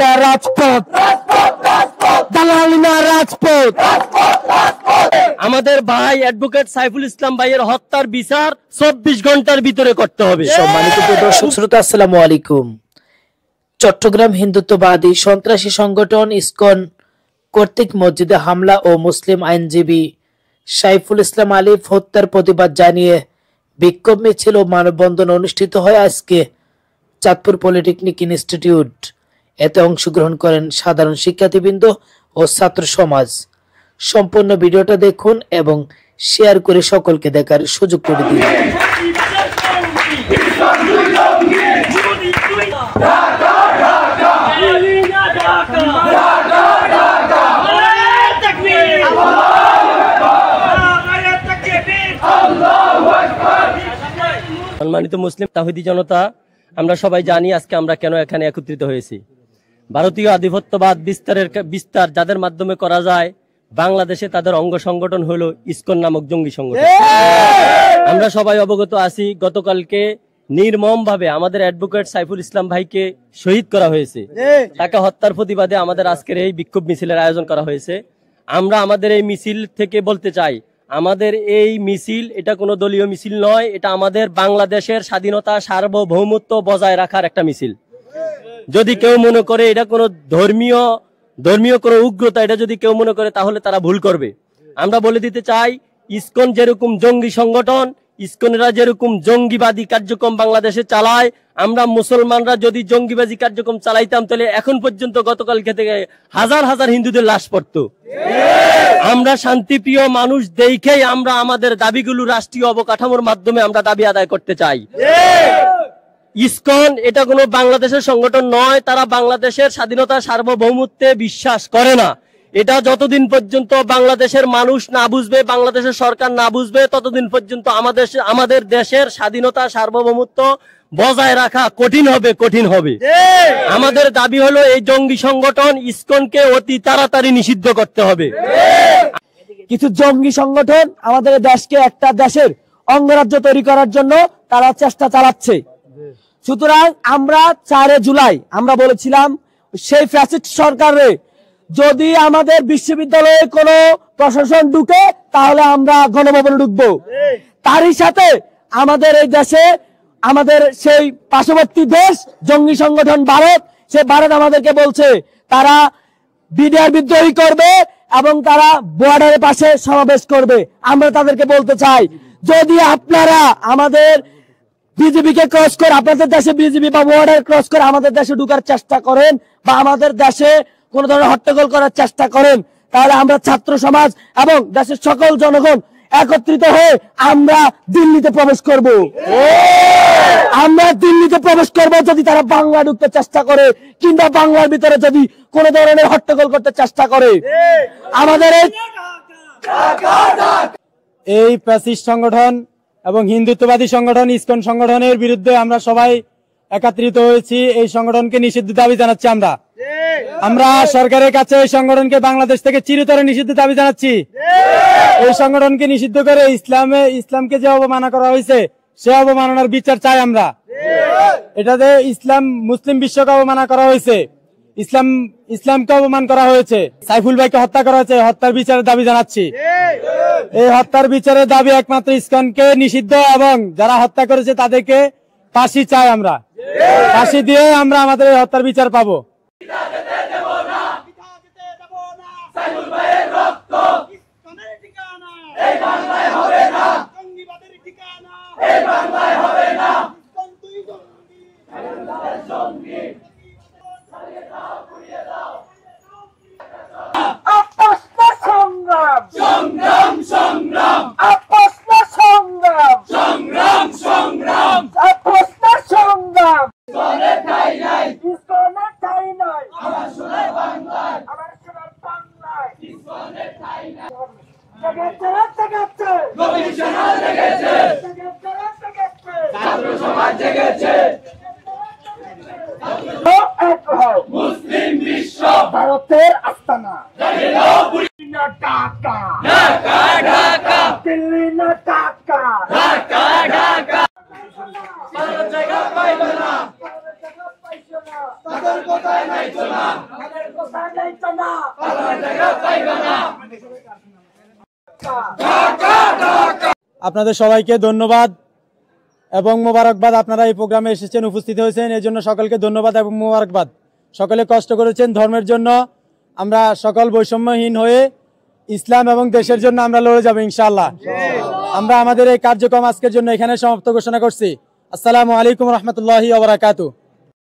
না রাজপথ, দালালি না রাজপথ। আমাদের ভাই অ্যাডভোকেট সাইফুল ইসলাম ভাইয়ের হত্যার বিচার 24 ঘন্টার ভিতরে করতে হবে। সম্মানিত দর্শক শ্রোতা, আসসালামু আলাইকুম। চট্টগ্রাম হিন্দুত্ববাদী সন্ত্রাসী সংগঠন ইসকন কর্তৃক মসজিদে হামলা ও মুসলিম আইনজীবী সাইফুল ইসলাম আলিফ হত্যার প্রতিবাদ জানিয়ে বিক্ষোভ মিছিল ও মানববন্ধন অনুষ্ঠিত হয় আজকে চাঁদপুর পলিটেকনিক ইনস্টিটিউট। এতে অংশগ্রহণ করেন সাধারণ শিক্ষার্থীবৃন্দ ও ছাত্র সমাজ। সম্পূর্ণ ভিডিওটা দেখুন এবং শেয়ার করে সকলকে দেখার সুযোগ করে দিন। সম্মানিত মুসলিম তাওহীদি জনতা, আমরা সবাই জানি আজকে আমরা কেন এখানে একত্রিত হয়েছি। ভারতীয় আধিপত্যবাদ বিস্তার যাদের মাধ্যমে করা যায়, বাংলাদেশে তাদের অঙ্গ সংগঠন হলো ইসকন নামক জঙ্গি সংগঠন। আমরা সবাই অবগত আছি, গতকালকে নির্মম ভাবে আমাদের অ্যাডভোকেট সাইফুল ইসলাম ভাইকে শহীদ করা হয়েছে। তাকে হত্যার প্রতিবাদে আমাদের আজকের এই বিক্ষোভ মিছিলের আয়োজন করা হয়েছে। আমরা আমাদের এই মিছিল থেকে বলতে চাই, আমাদের এই মিছিল এটা কোনো দলীয় মিছিল নয়, এটা আমাদের বাংলাদেশের স্বাধীনতা সার্বভৌমত্ব বজায় রাখার একটা মিছিল। যদি কেউ মনে করে এটা কোনো ধর্মীয় কোনো উগ্রতা, এটা যদি কেউ মনে করে তাহলে তারা ভুল করবে। আমরা বলে দিতে চাই, ইসকন যেরকম জঙ্গি সংগঠন, ইসকনেরা যেরকম জঙ্গিবাদী কার্যক্রম বাংলাদেশে চালায়, আমরা মুসলমানরা যদি জঙ্গিবাদী কার্যক্রম চালাইতাম তাহলে এখন পর্যন্ত গতকালকে থেকে হাজার হাজার হিন্দুদের লাশ পড়তো। আমরা শান্তিপ্রিয় মানুষ দেখেই আমরা আমাদের দাবিগুলো রাষ্ট্রীয় অবকাঠামোর মাধ্যমে আমরা দাবি আদায় করতে চাই। ইসকন এটা কোনো বাংলাদেশের সংগঠন নয়, তারা বাংলাদেশের স্বাধীনতা সার্বভৌমত্বে বিশ্বাস করে না। এটা যতদিন পর্যন্ত বাংলাদেশের মানুষ না বুঝবে, বাংলাদেশের সরকার না বুঝবে, ততদিন পর্যন্ত আমাদের দেশের স্বাধীনতা সার্বভৌমত্ব বজায় রাখা কঠিন হবে। আমাদের দাবি হলো এই জঙ্গি সংগঠন ইসকনকে অতি তাড়াতাড়ি নিষিদ্ধ করতে হবে। কিছু জঙ্গি সংগঠন আমাদের দেশকে একটা দেশের অঙ্গরাজ্য তৈরি করার জন্য তারা চেষ্টা চালাচ্ছে। সুতরাং আমরা 4 জুলাই আমরা বলেছিলাম, সেই ফ্যাসিস্ট সরকারে যদি আমাদের বিশ্ববিদ্যালয়ে কোনো প্রশাসন ঢুকে তাহলে আমরা গণভবনে ঢুকবো। তারই সাথে আমাদের এই দেশে আমাদের সেই পার্শ্ববর্তী দেশ জঙ্গি সংগঠন ভারত, সে ভারত আমাদেরকে বলছে তারা বিডিআর বিদ্রোহী করবে এবং তারা বর্ডারের পাশে সমাবেশ করবে। আমরা তাদেরকে বলতে চাই, যদি আপনারা আমাদের বিজেপি কে ক্রস করে, আপনাদের দেশে বিজেপি বা বর্ডার ক্রস করে আমাদের দেশে ঢুকার চেষ্টা করেন বা আমাদের দেশে কোন ধরনের হট্টগোল করার চেষ্টা করেন, তাহলে আমরা ছাত্র সমাজ এবং দেশের সকল জনগণ একত্রিত হয়ে আমরা দিল্লিতে প্রবেশ করব। আমরা দিল্লিতে প্রবেশ করব যদি তারা বাংলা ঢুকতে চেষ্টা করে কিংবা বাংলার ভিতরে যদি কোন ধরনের হট্টগোল করতে চেষ্টা করে। আমাদের এই ফ্যাসিস্ট সংগঠন এবং হিন্দুত্ববাদী সংগঠন ইসকন সংগঠনের বিরুদ্ধে আমরা সবাই একত্রিত হয়েছি। এই সংগঠনকে নিষিদ্ধ দাবি জানাচ্ছি। আমরা সরকারের কাছে এই সংগঠনকে বাংলাদেশ থেকে চিরতরে নিষিদ্ধ দাবি জানাচ্ছি। এই সংগঠনকে নিষিদ্ধ করে ইসলামকে যে অবমাননা করা হয়েছে সে অবমাননার বিচার চাই আমরা। এটাতে মুসলিম বিশ্বকে অবমাননা করা হয়েছে, ইসলামকে অপমান করা হয়েছে, সাইফুল ভাইকে হত্যা করা হয়েছে, হত্যার বিচারের দাবি জানাচ্ছি। এই হত্যার বিচারের দাবি একমাত্র ইসকনকে নিষিদ্ধ এবং যারা হত্যা করেছে তাদেরকে ফাঁসি চাই। আমরা ফাঁসি দিয়ে আমরা আমাদের এই হত্যার বিচার পাবো। মুসলিম বিশ্ব ভারতের আস্তানা, ঢাকা ঢাকা দিল্লি না ঢাকা ঢাকা ঢাকা। ভারত জায়গা পাইবে না, তাদের কথায় নাই। আপনাদের সবাইকে ধন্যবাদ এবং মোবারকবাদ। আপনারা এই প্রোগ্রামে এসেছেন, উপস্থিত হয়েছেন, এর জন্য সকলকে ধন্যবাদ এবং মোবারকবাদ। সকলে কষ্ট করেছেন ধর্মের জন্য। আমরা সকল বৈষম্যহীন হয়ে ইসলাম এবং দেশের জন্য আমরা লড়ে যাব ইনশাআল্লাহ। আমরা আমাদের এই কার্যক্রম আজকের জন্য এখানে সমাপ্ত ঘোষণা করছি। আসসালামু আলাইকুম রহমতুল্লাহি ওয়া বারাকাতুহু।